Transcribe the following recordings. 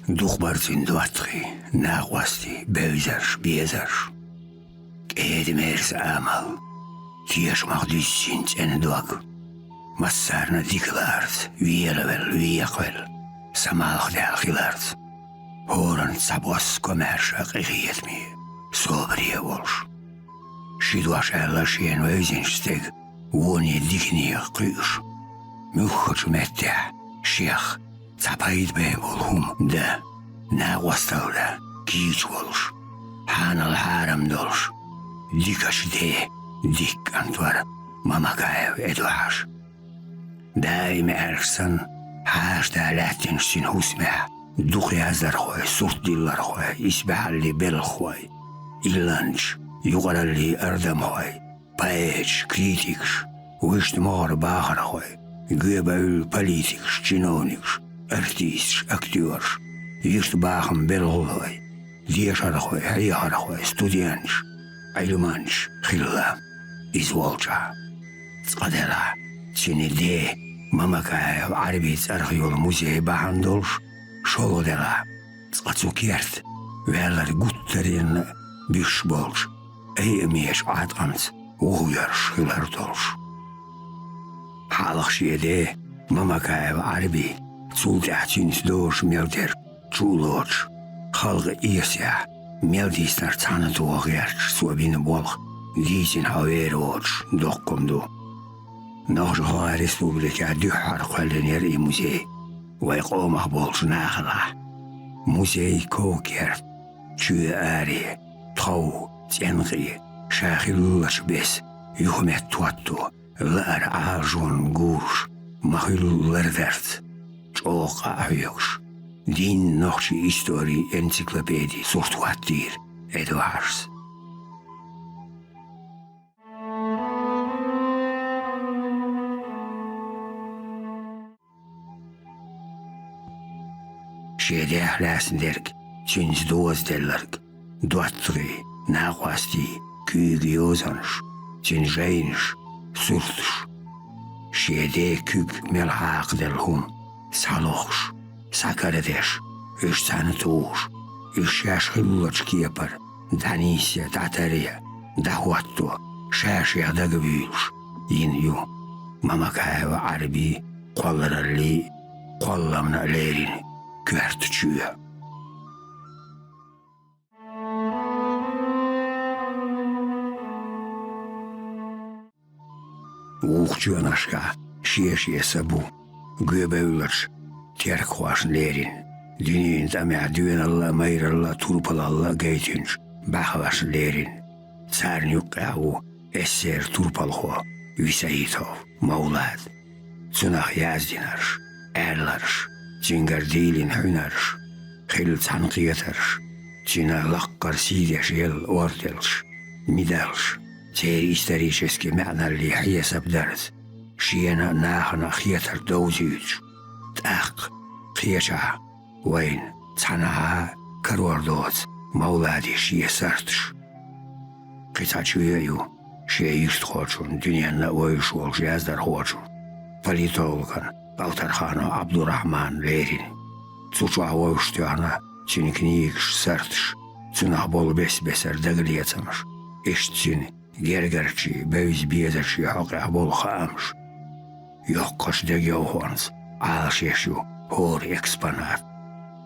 Duchbartin duatri, nagwasti, beuzers, biezers. Edemers amal, tiers magdus sint en duak. Massarna diklaart, wiekwel, samalch de gilaart. Horen sabos commerciak egiet me, sobrie wals. Shidwas ellas en weuzensteg, wonie dignier kruis. Muchot mette, sheikh, zapaid bebol hum de, nagwastalda, kietswals. Hanal haram dols, dikas de, dik antwar, mamakaev eduas. Daim ersan, haas da latin sin husme, duchi azar khoy, surt dillar khoy, isbahalli bel khoy, illanch, yugaralli ardam khoy, paech, kritiks, wisht mor bahar khoy, gebaul politiks, чиновниks, artists, acteurs, wisht baham bel khoy, dieshar khoy, hayar khoy, studiants, aylumanch, khilla, izwolcha, skadera, chinide, mamakaev arbits archeol muzei bahandolsh, Шолодера, скацукерт, велер гуттерин бишболш, меш атганс, угуярш хилертолш. Халахшиеде, мамакаев арби, цултятинс дош мелдер, чулоч, халга ися, мелдиснар цанатуагерч, суабин болх, дизин хавероч, доккомду. Ножха республика дюхар кваленер и музей. ويقوم بولش ناخلا موسي كوكير تشو آري طو تنغي شاخلش بس يخمت تواتو لار عاجون قورش مخيل لردرت تشوق أعيوش دين نوخشي إستوري انسيكلوبيدي سورتواتير إدوارس Şede ahlasınderk, çünz doğazderlerk, duatri, nağvasti, küyügü yozanış, çinjayınış, sürtüş. Şede küp melhaq derhum, saloğış, sakaradeş, üç sanıtuğuş, üç yaşhıllaç kiyapar, danisya, datariya, dahuattu, şaşya da gıbıyış, yin yu, mamakaya arbi, kollaralli, kollamna lerini, Kvertçüye. Uğçuanaşka, şiye sabu, göbeğüler, terkvaşın lerin, dünün tamya düğünalla, mayralla, turpalalla geytinç, bahvaşın lerin, tsarnyukavu, esser turpalho, Visayitov, Maulad, Tsunah yazdinarş, erlarş, Cingardilin hünarş, khil tanqiyatarş, Cina laqqar sideş yel ortelş, midalş, Teri исторически мعنали хиясаб дард, Шиена нахана хияtar доузюч, Тақ, қияша, Вайн, Цанаха, Каруардоц, Маулади шия сартш. Қитачуяю, шия юшт хочун, Дюнянна ойш олж яздар хочун, Политологан, Балтархана Абдурахман Лерин, Цучуа ойштуана, Чиникникш сартш, Цунах бол бес-бесер даглиецамш, Эштсин, Gergerçi, beüz biezerçi haqqa bol xamş. Yoqqaş degyoğans, alşeşu, hor eksponat.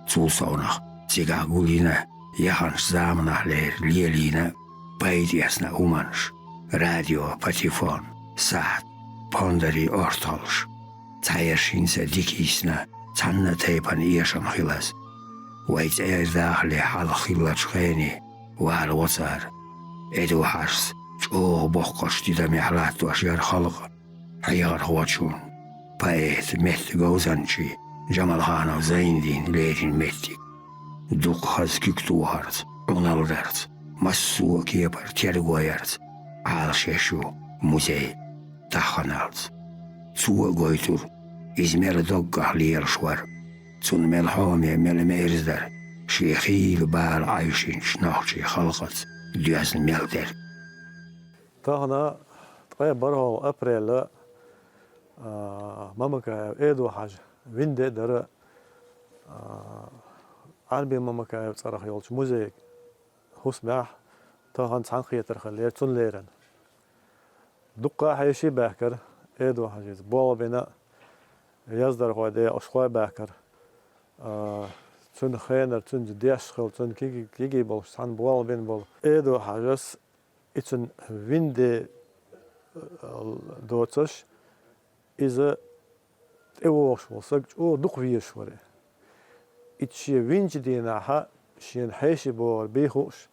Zulsaunaq, sigagulina, yaxanş zamnahler, lielina, paidiyasna umanş. Radio, patifon, saat, pondari ortalş. Tayerşinse dikisna, canna teypan iyasham xilas. Vayt erdahli hal xillaç xeyni, var watsar. Edu hars, Çoğu boqqaş didam yaxlattu aşyar xalq, hayar xvaçun, paet metti gozançı, Jamalxanov Zayndin lerin metti. Duqhaz küktu harz, unaldarz, massuwa kepar tergoyarz, alşeşu, muzey, taxanalz. Suwa goytur, izmer doqqah liyarşvar, Tsun melhome melmeerzder, Şekhil bal ayşin şnaqçı xalqat, düyazn melder. تاهنا تقيا برها أبريل مامك إيدو حاجة ويندي در عربي ماما كاي صراحة يولش موزيك هوس معه تاهن عن خيتر خلير تون ليرن دقة حيشي باكر إيدو حاجز بول بنا يصدر قادة أشخاص باكر تون خينر تون جديش خل تون كيجي بولش عن بول بين بول إيدو حاجز إتن ويند دوتش إذا إيوش وصق أو دق فيش وري إتشي وينج ديناها شين حيشي بول بيخوش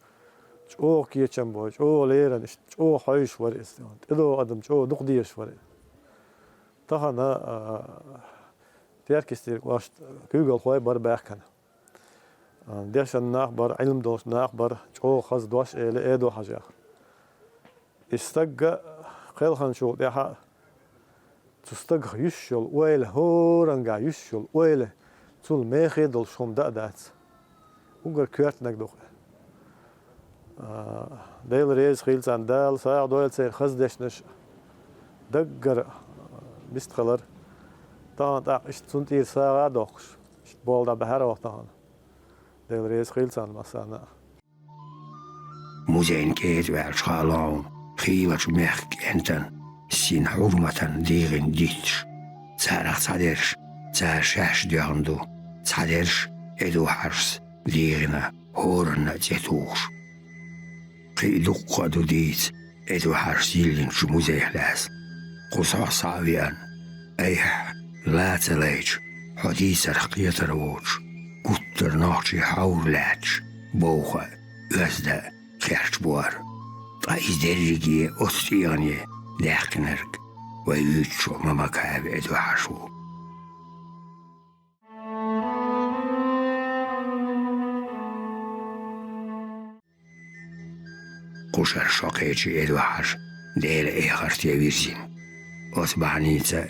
أو كيتشم بول أو ليرن أو حيش وري استوان إذا أدم أو دق ديش وري تهنا تركيستير واش جوجل خوي بر باكنا ديشن نخبر علم دوش نخبر أو خز دوش إلى إيدو حاجة استجا خلخن شو ده تستجا يشول ويل هورنجا يشول ويل تول ميخي دل شوم دات وقر كيرت نقدوه ديل ريز خيل ساندال ساعة دويل سير خزدش نش دقر بيستخلر طان تاق اشتونتير ساعة دوخش بول دا بحر وقتان ديل ريز خيل ساند مسانا موزين كيت والشخالون خيوش ميخ انتن سين حرمة ديغن ديتش تارخ تادرش تار شاش دياندو تادرش ادو حرس ديغنا هورن تيتوش قيدو قادو ديت ادو حرس يلين شموزيح لاس قصا صعبيان ايح لا تليج حديث رقية رووش قطر ناقشي حور لاتش بوخة ازدا خيرش بوار طايز درجي أستياني داخنرك ويوتشو ممكاب ادو حشو قشر شاقيتشي ادو حش ديل ايخارتي ويرزين أصبحنيتا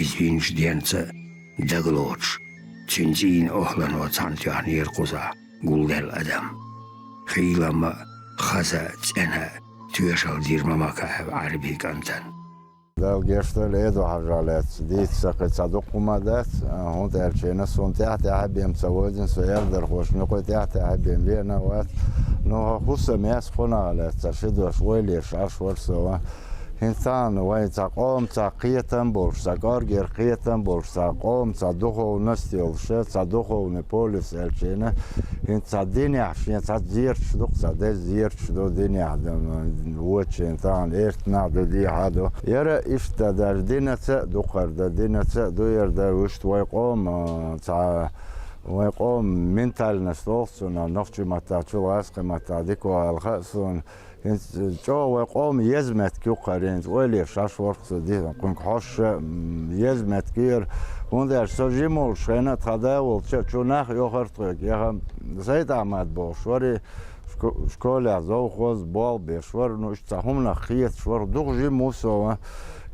إزوينش ديانتا دغلوش تنزين أهلن وطانتيان يرقوزا قولدل أدم خيلما خزات أنا توشل دير ممكاب عربي كنتن دل گشتر ایدو حجالت دیت سقط صدق اومدت هون ترچینه سون تحت حبیم سوادین سویر در خوش نقطه تحت حبیم بینا وقت نه خوش میاس خونه علت تشدو شویلی شش ورسوا انسان وای تقام تقیتن برش تقار گرقیتن برش تقام تصدقه نستیل شه تصدقه نپولیس الچینه این تصدینی عشان تصدیر شدق تصدیر زیر شدو دینی عدم وچ انسان ارت نعدو دی عدو یرا اشت در دینه دقر در دینه دو یر در وشت وای قوم منتال نستوصنا نفسي متى شو عسق متى ديكو الخاصون جو قوم يزمت كيو قرين ولي شاش ورقص دي قنك حش يزمت كير وندر سجيمول شينا تداول شو ناخ يخرطك يا زيد عماد بوش وري شكول زو خوز بال بشور نو اشتهم نخيت شور دوغ موسو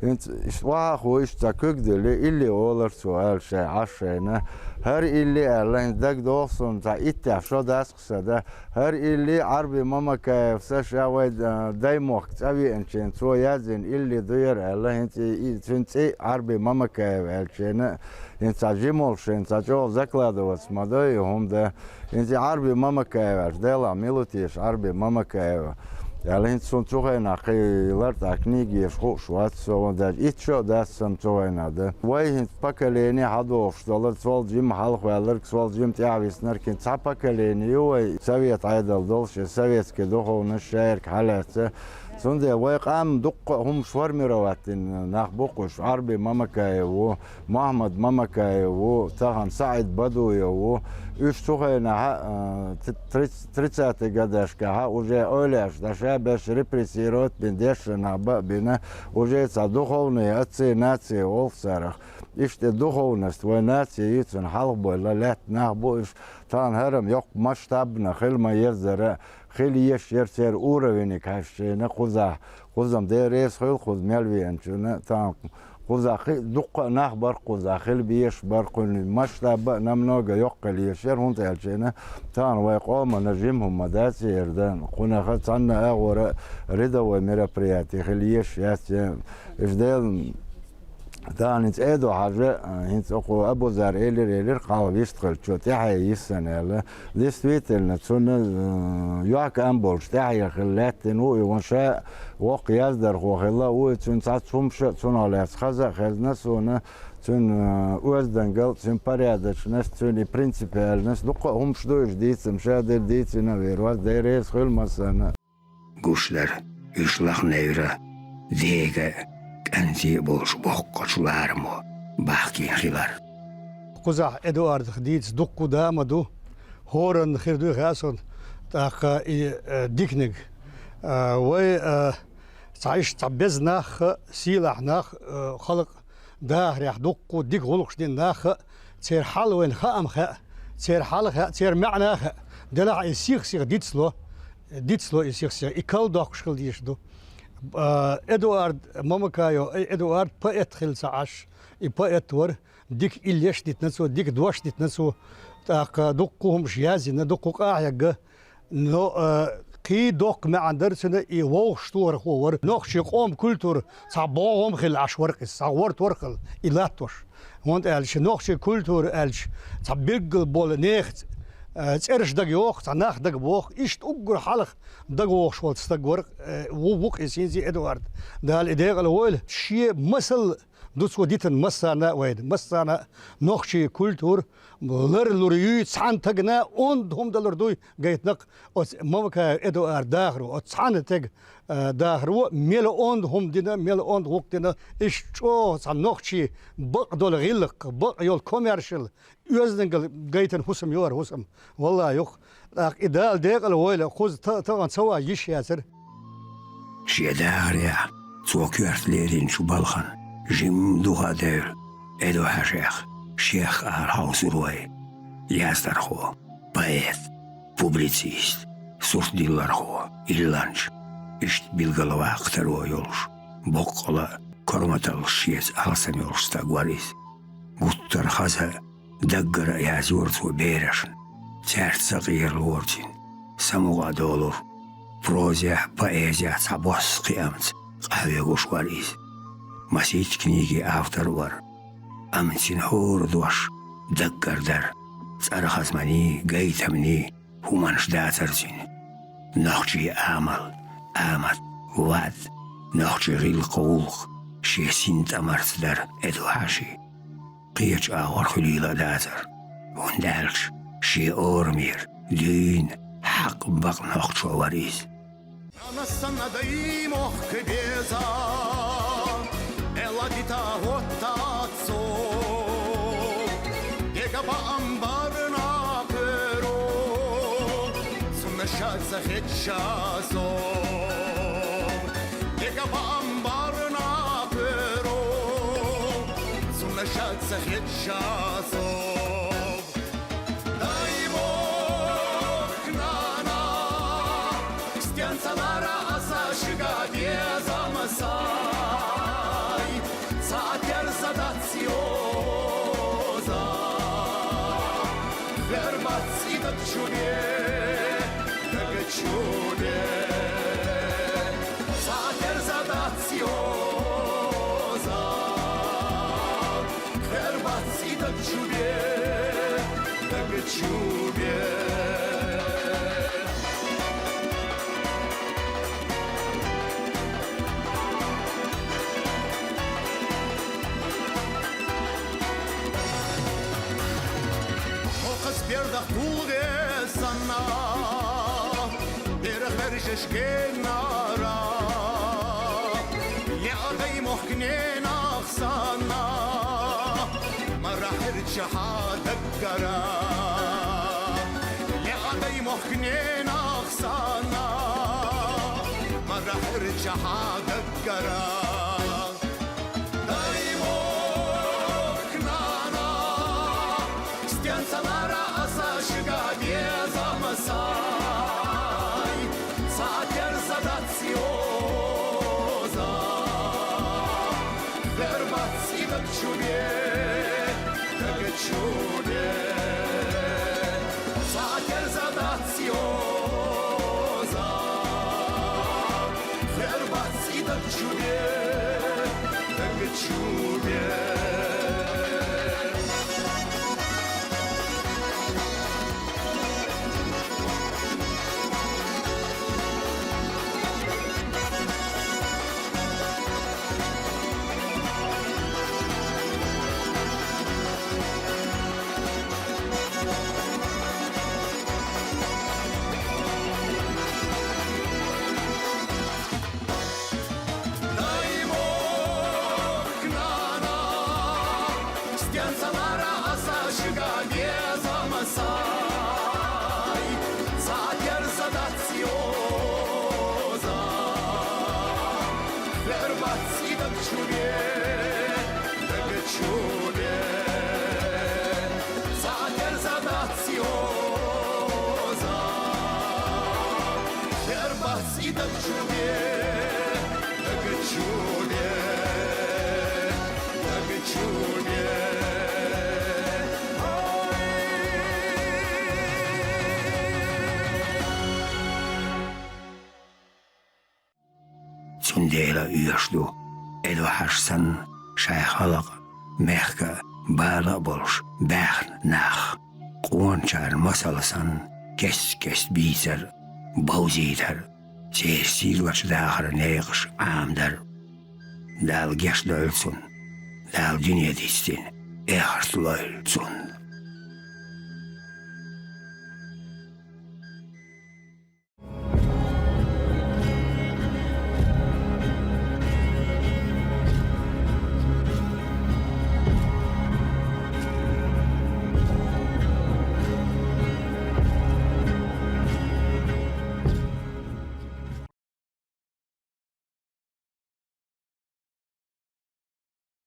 انت واخو اشتكدلي اللي اولر سؤال شيء عشينا هر اللي اعلان دك دوسون تا اتعشو داس قصده هر اللي عربي ماما كيف سشاوي دايم وقت ابي انشين تو يازن اللي دير اعلان انت عربي ماما كيف الشينا انت جيمول شين تاجو زكلادو اسمداي هم ده انت عربي ماما كيف دلا ميلوتيش عربي ماما كيف يعني سون توغينا قيلر تكنيك يشخو شوات سوون داج إتشو داس سون توغينا ده واي هنت باكليني هادوش دولار سوال جيم حالق ويالر سوال جيم تعويس نركن تا باكليني واي سويت عيدل دولش سويت كدوخو نشاير كحالات سوندي واي قام دق هم شوار مرواتين ناخبوقش عربي مامكايو محمد مامكايو تاهم سعيد بدويو üç tuhayna тридцатый годашка уже оляш даша беш репрессировать бендешна бабина уже за духовные отцы нации олсарах иште духовность вой нации ицен халбой лалет нахбоиш тан харам yok масштабно хилма езера хил еш ерсер уровень кашена кузам дерес хил куз мелвиен чуна тан قزاخي دق نخبر قزاخي بيش برقل مشرب نمنوجا يقل يشير هون تالشينا تان ويقوم نجمهم مداسي يردان قنا خلصنا أغور رضا وميرا برياتي خليش ياس إفدال دانت ايدو حاجة هنت اقو ابو زار ايلر قاو يشتغل شو تحي يسن ديس تويتر نتسون يوك امبولش تحي خلات نو يونشا وق يزدر هو خلا وتسون سات سومش تسون على خزا خزنا سون تسون وزدنقل تسون باريادش ناس تسون برينسيبال ناس دقة هم شدوش ديت مشادر ديت نوير واز دايريس خل مسنا Guşlar ışlaq nevre dege kanti bolş boqqaçlar mı baxki xilar. قزح إدوارد خديت دقو دامدو هورن خيردو خاسون تاق ديكنج وي تعيش تعبز ناخ سيلاح ناخ خلق داهر يح دقو ديك غلقش دين ناخ تير حال وين خام خا تير حال خا تير معنى خا دلع يسيخ سيخ ديتسلو يسيخ سيخ إكال داقشكل ديشدو إدوارد مامكايو إدوارد بقيت خلص عاش بقيت ور ديك إليش ديتنسو ديك دواش ديتنسو تاق دقوهم شيازي ندقو قاعيق نو قي دوق ما عندرسنا يوغ شتور خور نوخ شيقوم كولتور صعبوهم خل عش ورق صورت ورقل إلاتوش وانت ألش نوخ شي كولتور ألش صبيق بول نيخت تسرش دق يوخ تناخ دق بوخ إيشت أقر حلق دق ووخ شوال تستقور ووق يسينزي إدوارد ده الإداغ الأول شيء مثل دوسو ديتن مسانا ويد مسانا نوخشي كولتور لر لوريو تسعان تقنا اوند هم دلر دوي قيتنق مامكا إدوارد داخرو تسعان تق داخرو ميل اوند هم دينا ميل اوند وقت دينا إيش شو تسعان نوخشي بق دول غيلق بق يول كوميرشل يوزنقل قيتن حسم يور حسم والله يوخ إدال ديق الويلة خوز طبعا سوا يش ياسر شي داخر يا توكيرت ليرين شو بالخن جيم دوغا دير إدو هاشيخ شيخ هاوس روي ياستر خو بايت بوبليتسيست سورت ديلر خو إيلانش إشت بيلغلوا أكتروا يولش بوقلا كرمتال شيز ألسم يولش تاقواريس قطر خزا دقر يازورت وبيرشن تارت صغير الورتين سموغا دولور بروزيا بايزيا تابوس قيامت قهوة غوشواريس مسيت كنيجي آفتر ور أمتين هور دوش دقر در سأرخص مني قيت مني همانش داترزين نخجي آمد واد نخجي غيل قولق شي سنت أمرت در إدو هاشي قيش آور خليل داتر وندالش شي أورمير دين حق بق نخجو وريز أنا السنة دايموخ كبيزا Eladita hotatso Dega ba ambarna pero Sunna shadza hitchazo Dega ba ambarna pero Sunna shadza hitchazo Daimo knana Stianzalara asa shiga bieza masa Zadaziosa Verbazzi da ciubie Da ciubie Sater zadaziosa Verbazzi da ciubie Da ciubie Бердах тулге санна Берах бершеш генара Ядай мохкненах санна Марахир чахадак гара Ядай мохкненах санна Марахир чахадак гара Sater zadaziosa Verbazzi da ciubie Da ciubie Sater zadaziosa Verbazzi da ciubie Da чубе. Дай Бог на стенцалара асашга безамасай, затер задациоза, вербаци так чубе, затер задациоза, вербаци так чубе. Tsundela yörsdu, edo harsan, shayhalaq, mehka, bala bolsh, bähn nach, quanchar masalasan, kes bizer, bauzider, silvach dahar neegish aamdar, dal gesh dölsun, dal dünya distin, ehartloil sun.